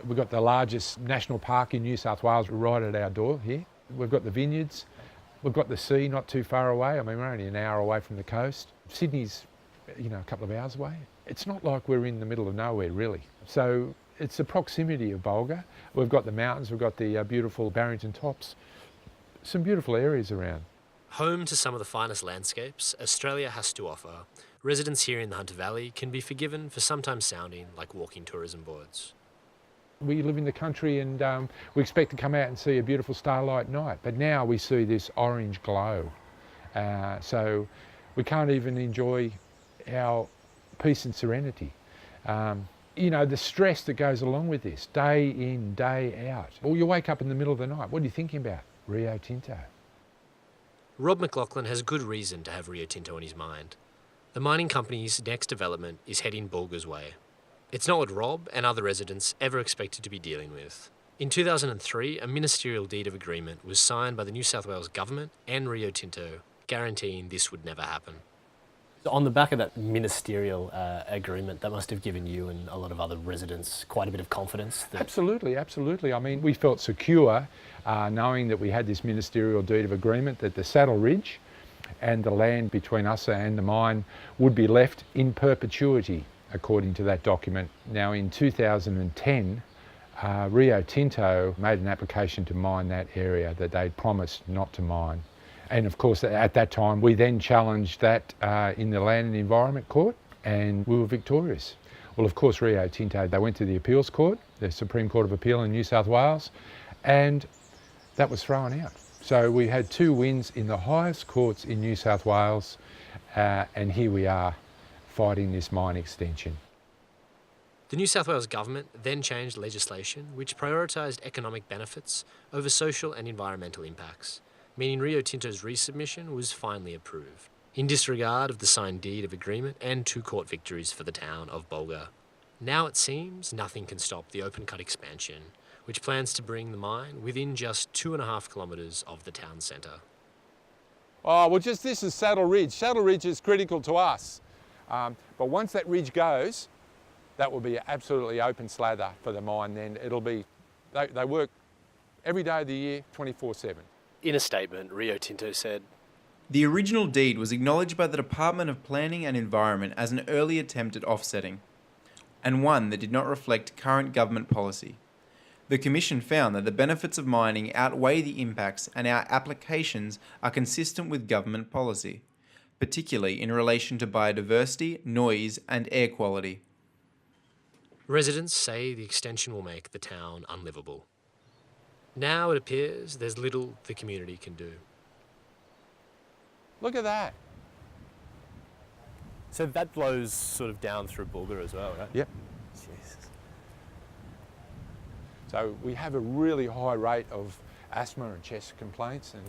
We've got the largest national park in New South Wales right at our door here. We've got the vineyards. We've got the sea not too far away. I mean, we're only an hour away from the coast. Sydney's, a couple of hours away. It's not like we're in the middle of nowhere, really. So it's the proximity of Bulga. We've got the mountains, we've got the beautiful Barrington Tops. Some beautiful areas around. Home to some of the finest landscapes Australia has to offer, residents here in the Hunter Valley can be forgiven for sometimes sounding like walking tourism boards. We live in the country and we expect to come out and see a beautiful starlight night, but now we see this orange glow. So we can't even enjoy our peace and serenity. The stress that goes along with this, day in, day out. Well, you wake up in the middle of the night, what are you thinking about? Rio Tinto. Rob McLaughlin has good reason to have Rio Tinto on his mind. The mining company's next development is heading Bulga's way. It's not what Rob and other residents ever expected to be dealing with. In 2003, a ministerial deed of agreement was signed by the New South Wales government and Rio Tinto, guaranteeing this would never happen. On the back of that ministerial agreement, that must have given you and a lot of other residents quite a bit of confidence. Absolutely, absolutely. I mean, we felt secure knowing that we had this ministerial deed of agreement, that the Saddle Ridge and the land between us and the mine would be left in perpetuity, according to that document. Now, in 2010, Rio Tinto made an application to mine that area that they'd promised not to mine. And of course, at that time, we then challenged that in the Land and Environment Court, and we were victorious. Well, of course, Rio Tinto, they went to the Appeals Court, the Supreme Court of Appeal in New South Wales, and that was thrown out. So we had 2 wins in the highest courts in New South Wales, and here we are fighting this mine extension. The New South Wales government then changed legislation which prioritised economic benefits over social and environmental impacts, meaning Rio Tinto's resubmission was finally approved, in disregard of the signed deed of agreement and 2 court victories for the town of Bulga. Now it seems nothing can stop the open-cut expansion, which plans to bring the mine within just 2.5 kilometres of the town centre. Oh, well, this is Saddle Ridge. Saddle Ridge is critical to us. But once that ridge goes, that will be an absolutely open slather for the mine. Then it'll be, they work every day of the year, 24/7. In a statement, Rio Tinto said, "The original deed was acknowledged by the Department of Planning and Environment as an early attempt at offsetting, and one that did not reflect current government policy. The Commission found that the benefits of mining outweigh the impacts and our applications are consistent with government policy, particularly in relation to biodiversity, noise and air quality." Residents say the extension will make the town unlivable. Now it appears there's little the community can do. Look at that. So that flows sort of down through Bulga as well, right? Yep. Jesus. So we have a really high rate of asthma and chest complaints, and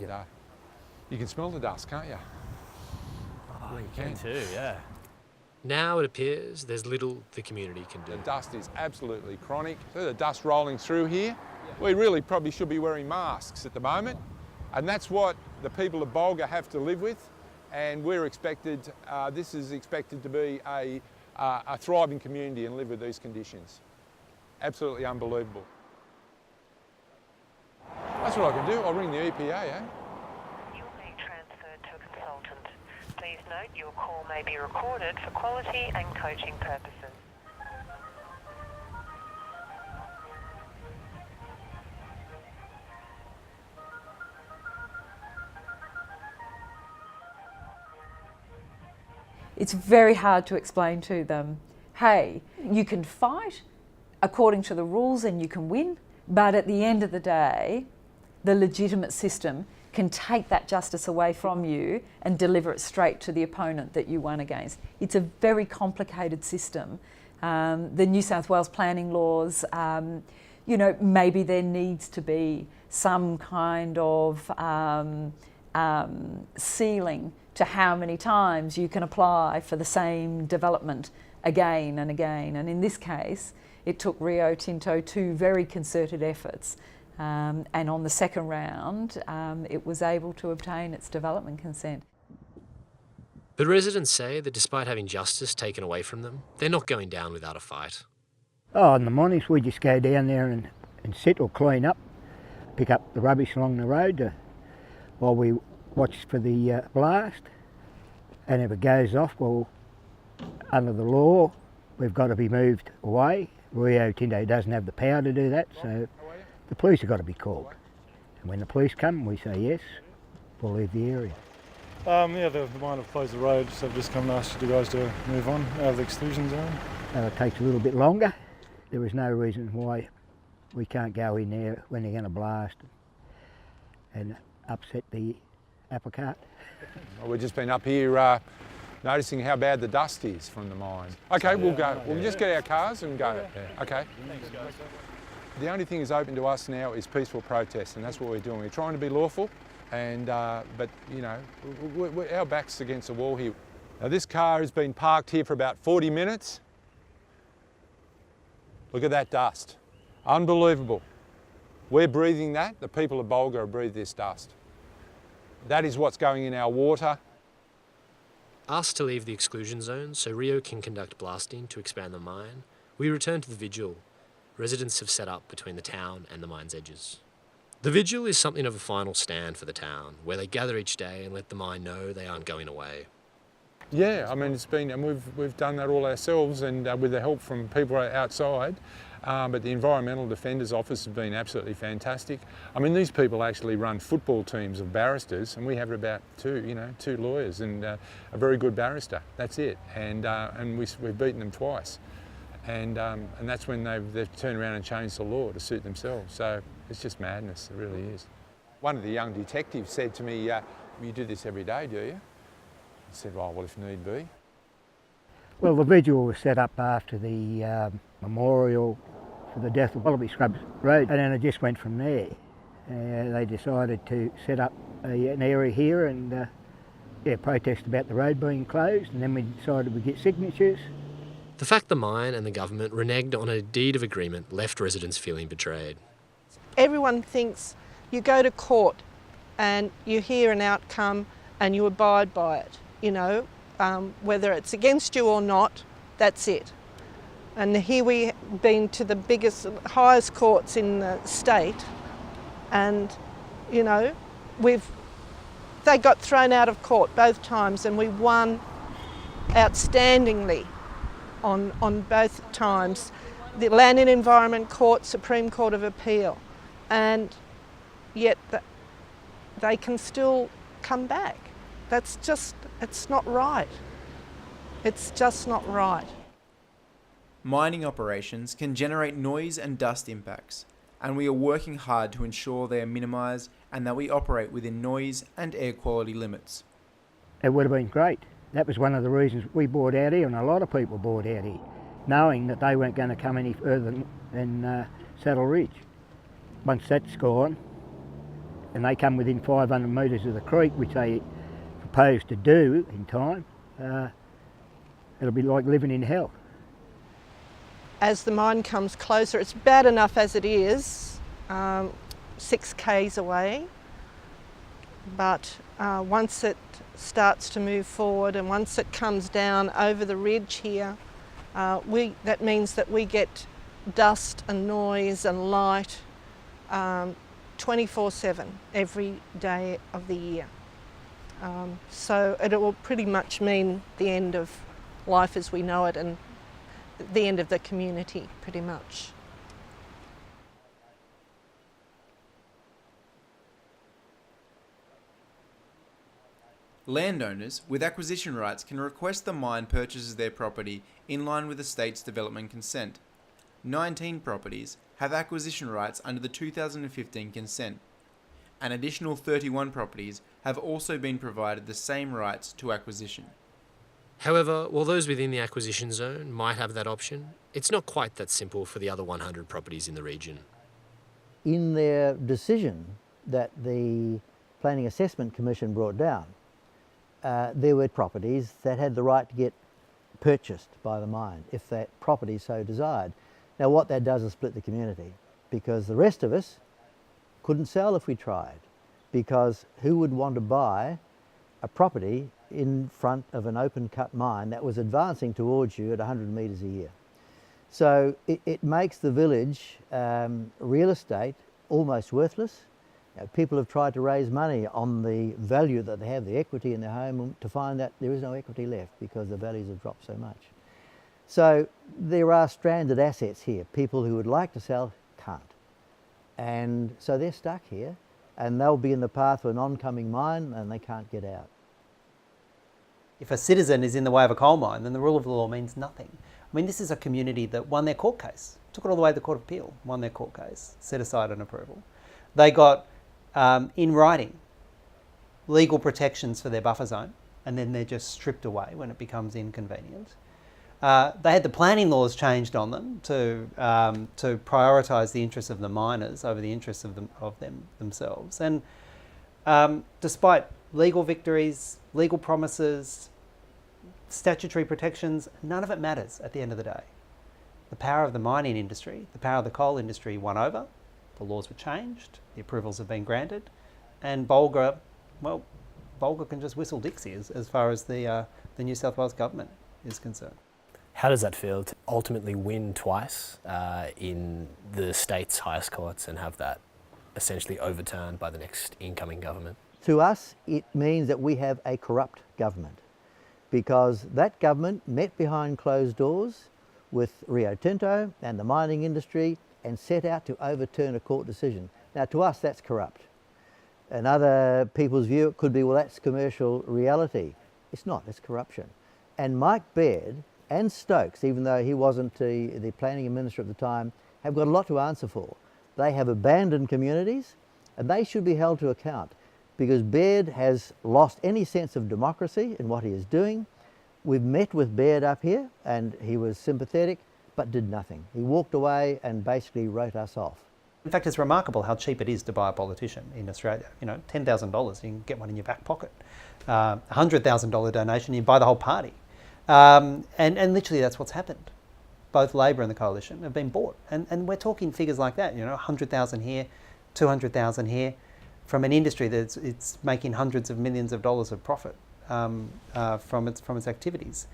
you can smell the dust, can't you? Oh, you can too, yeah. Now it appears there's little the community can do. The dust is absolutely chronic. So the dust rolling through here, we really probably should be wearing masks at the moment, and that's what the people of Bulga have to live with, and we're expected, this is expected to be a thriving community and live with these conditions. Absolutely unbelievable. That's what I can do, I'll ring the EPA, eh? You'll be transferred to a consultant. Please note your call may be recorded for quality and coaching purposes. It's very hard to explain to them, hey, you can fight according to the rules and you can win, but at the end of the day, the legitimate system can take that justice away from you and deliver it straight to the opponent that you won against. It's a very complicated system. The New South Wales planning laws, maybe there needs to be some kind of ceiling to how many times you can apply for the same development again and again. And in this case, it took Rio Tinto 2 very concerted efforts. And on the second round, it was able to obtain its development consent. But residents say that despite having justice taken away from them, they're not going down without a fight. Oh, in the mornings we just go down there and sit or clean up, pick up the rubbish along the road while we watch for the blast. And if it goes off, well, under the law, we've got to be moved away. Rio Tinto doesn't have the power to do that, so the police have got to be called. And when the police come, we say yes, we'll leave the area. Yeah, the mine have closed the road, so I've just come and asked you guys to move on out of the exclusion zone. It takes a little bit longer. There is no reason why we can't go in there when they're going to blast and upset the apple cart. Well, we've just been up here noticing how bad the dust is from the mine. Okay, we'll go. We'll just get our cars and go. Yeah. Okay. Thanks, guys. The only thing that's open to us now is peaceful protest, and that's what we're doing. We're trying to be lawful, and but you know, our back's against the wall here. Now this car has been parked here for about 40 minutes. Look at that dust. Unbelievable. We're breathing that. The people of Bulga breathe this dust. That is what's going in our water. Asked to leave the exclusion zone so Rio can conduct blasting to expand the mine, we return to the vigil residents have set up between the town and the mine's edges. The vigil is something of a final stand for the town, where they gather each day and let the mine know they aren't going away. Yeah, I mean, it's been, and we've done that all ourselves, and with the help from people outside. But the Environmental Defenders Office has been absolutely fantastic. I mean, these people actually run football teams of barristers, and we have about two lawyers and a very good barrister. That's it, and we've beaten them twice, and that's when they've turned around and changed the law to suit themselves. So it's just madness. It really is. One of the young detectives said to me, "You do this every day, do you?" I said, well, if need be. Well, the vigil was set up after the memorial for the death of Wallaby Scrubs Road, and then it just went from there. They decided to set up an area here and protest about the road being closed, and then we decided we'd get signatures. The fact the mine and the government reneged on a deed of agreement left residents feeling betrayed. Everyone thinks you go to court and you hear an outcome and you abide by it. Whether it's against you or not, that's it. And here we've been to the highest courts in the state, and they got thrown out of court both times, and we won outstandingly on both times. The Land and Environment Court, Supreme Court of Appeal, and yet they can still come back. It's not right. It's just not right. Mining operations can generate noise and dust impacts, and we are working hard to ensure they are minimised and that we operate within noise and air quality limits. It would have been great. That was one of the reasons we bought out here, and a lot of people bought out here, knowing that they weren't going to come any further than Saddle Ridge. Once that's gone, and they come within 500 metres of the creek, which they propose to do in time, it'll be like living in hell. As the mine comes closer, it's bad enough as it is, 6 k's away, but once it starts to move forward and once it comes down over the ridge here, that means that we get dust and noise and light 24/7 every day of the year. So it will pretty much mean the end of life as we know it and the end of the community, pretty much. Landowners with acquisition rights can request the mine purchases their property in line with the state's development consent. 19 properties have acquisition rights under the 2015 consent. An additional 31 properties have also been provided the same rights to acquisition. However, while those within the acquisition zone might have that option, it's not quite that simple for the other 100 properties in the region. In their decision that the Planning Assessment Commission brought down, there were properties that had the right to get purchased by the mine if that property so desired. Now what that does is split the community, because the rest of us couldn't sell if we tried, because who would want to buy a property in front of an open cut mine that was advancing towards you at 100 metres a year? So it makes the village real estate almost worthless. People have tried to raise money on the value that they have, the equity in their home, to find that there is no equity left because the values have dropped so much. So there are stranded assets here. People who would like to sell can't. And so they're stuck here, and they'll be in the path of an oncoming mine and they can't get out. If a citizen is in the way of a coal mine, then the rule of law means nothing. I mean, this is a community that won their court case, took it all the way to the Court of Appeal, won their court case, set aside an approval. They got, in writing, legal protections for their buffer zone, and then they're just stripped away when it becomes inconvenient. They had the planning laws changed on them to prioritise the interests of the miners over the interests of them themselves. And despite legal victories, legal promises, statutory protections, none of it matters at the end of the day. The power of the mining industry, the power of the coal industry won over, the laws were changed, the approvals have been granted, and Bulga, well, Bulga can just whistle Dixie as far as the New South Wales government is concerned. How does that feel to ultimately win twice in the state's highest courts and have that essentially overturned by the next incoming government? To us, it means that we have a corrupt government, because that government met behind closed doors with Rio Tinto and the mining industry and set out to overturn a court decision. Now, to us, that's corrupt. In other people's view, it could be, well, that's commercial reality. It's not, it's corruption. And Mike Baird and Stokes, even though he wasn't the planning minister at the time, have got a lot to answer for. They have abandoned communities, and they should be held to account, because Baird has lost any sense of democracy in what he is doing. We've met with Baird up here, and he was sympathetic, but did nothing. He walked away and basically wrote us off. In fact, it's remarkable how cheap it is to buy a politician in Australia. You know, $10,000, you can get one in your back pocket. $100,000 donation, you buy the whole party. And literally that's what's happened. Both Labor and the Coalition have been bought. And we're talking figures like that, you know, 100,000 here, 200,000 here, from an industry that's it's making hundreds of millions of dollars of profit from its activities.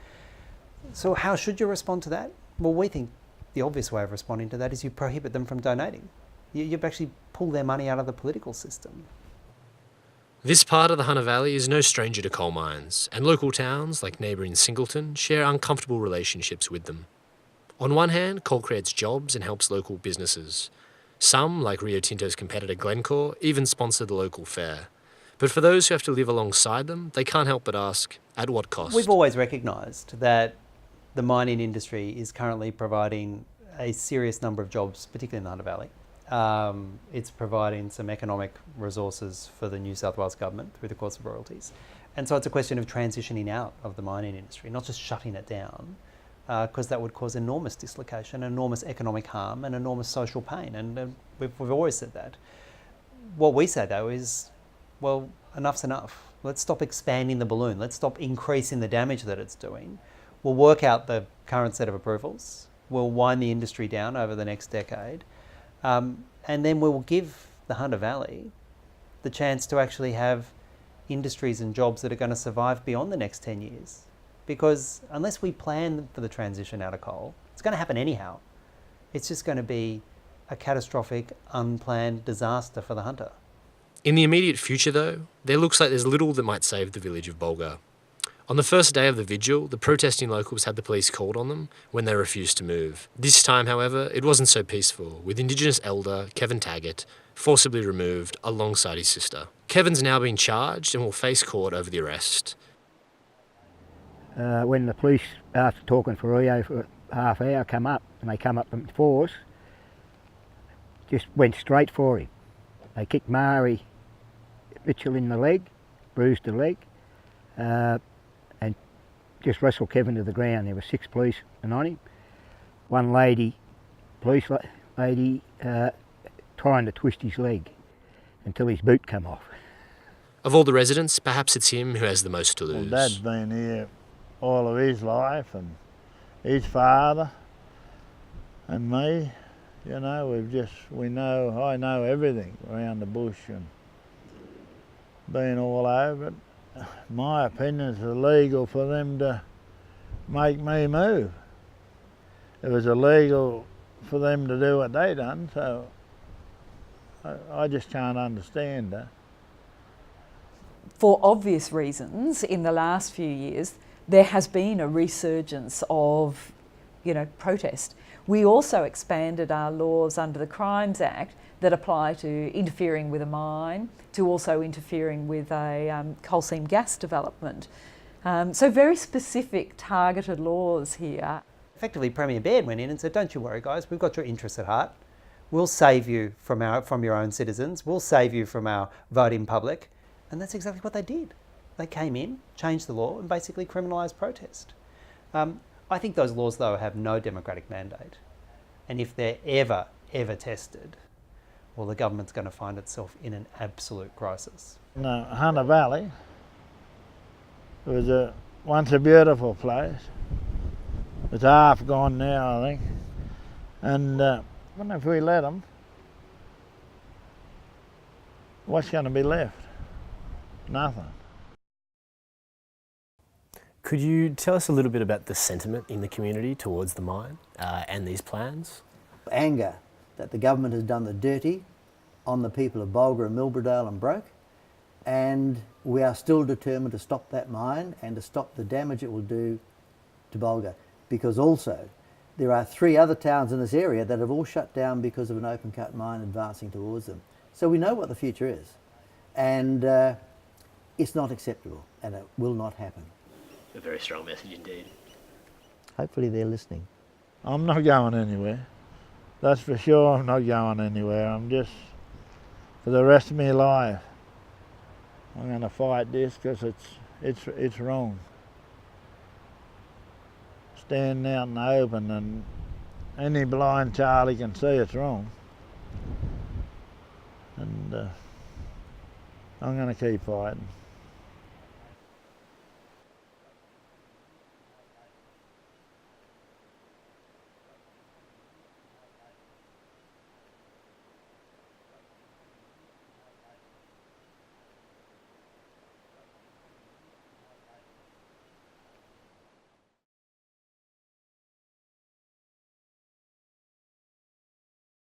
So how should you respond to that? Well, we think the obvious way of responding to that is you prohibit them from donating. You actually pull their money out of the political system. This part of the Hunter Valley is no stranger to coal mines, and local towns like neighbouring Singleton share uncomfortable relationships with them. On one hand, coal creates jobs and helps local businesses. Some, like Rio Tinto's competitor Glencore, even sponsor the local fair. But for those who have to live alongside them, they can't help but ask, at what cost? We've always recognised that the mining industry is currently providing a serious number of jobs, particularly in the Hunter Valley. It's providing some economic resources for the New South Wales government through the course of royalties. And so it's a question of transitioning out of the mining industry, not just shutting it down, because that would cause enormous dislocation, enormous economic harm and enormous social pain. And we've always said that. What we say though is, well, enough's enough. Let's stop expanding the balloon. Let's stop increasing the damage that it's doing. We'll work out the current set of approvals. We'll wind the industry down over the next decade. And then we will give the Hunter Valley the chance to actually have industries and jobs that are going to survive beyond the next 10 years. Because unless we plan for the transition out of coal, it's going to happen anyhow. It's just going to be a catastrophic, unplanned disaster for the Hunter. In the immediate future, though, there looks like there's little that might save the village of Bulga. On the first day of the vigil, the protesting locals had the police called on them when they refused to move. This time, however, it wasn't so peaceful, with Indigenous elder Kevin Taggart forcibly removed alongside his sister. Kevin's now been charged and will face court over the arrest. When the police, after talking for Rio for a half hour, come up, and they come up in force, just went straight for him. They kicked Mari Mitchell in the leg, bruised the leg, and just wrestled Kevin to the ground. There were 6 policemen on him. One police lady, trying to twist his leg until his boot come off. Of all the residents, perhaps it's him who has the most to lose. Well, Dad's been here all of his life, and his father and me. You know, I know everything around the bush and been all over it. My opinion is illegal for them to make me move. it was illegal for them to do what they done, so I just can't understand that. For obvious reasons, in the last few years, there has been a resurgence of, protest. We also expanded our laws under the Crimes Act that apply to interfering with a mine, to also interfering with a coal seam gas development. So very specific, targeted laws here. Effectively, Premier Baird went in and said, don't you worry, guys, we've got your interests at heart. We'll save you from your own citizens. We'll save you from our voting public. And that's exactly what they did. They came in, changed the law, and basically criminalised protest. I think those laws, though, have no democratic mandate. And if they're ever tested, well, the government's going to find itself in an absolute crisis. No, Hunter Valley was once a beautiful place. It's half gone now, I think. And I wonder if we let them, what's going to be left? Nothing. Could you tell us a little bit about the sentiment in the community towards the mine and these plans? Anger that the government has done the dirty on the people of Bulga and Milberdale and Broke, and we are still determined to stop that mine and to stop the damage it will do to Bulga, because also there are 3 other towns in this area that have all shut down because of an open cut mine advancing towards them. So we know what the future is, and it's not acceptable, and it will not happen. A very strong message indeed. Hopefully they're listening. I'm not going anywhere. That's for sure. I'm not going anywhere. I'm just, for the rest of my life, I'm going to fight this because it's wrong. Standing out in the open, and any blind Charlie can see it's wrong. And I'm going to keep fighting.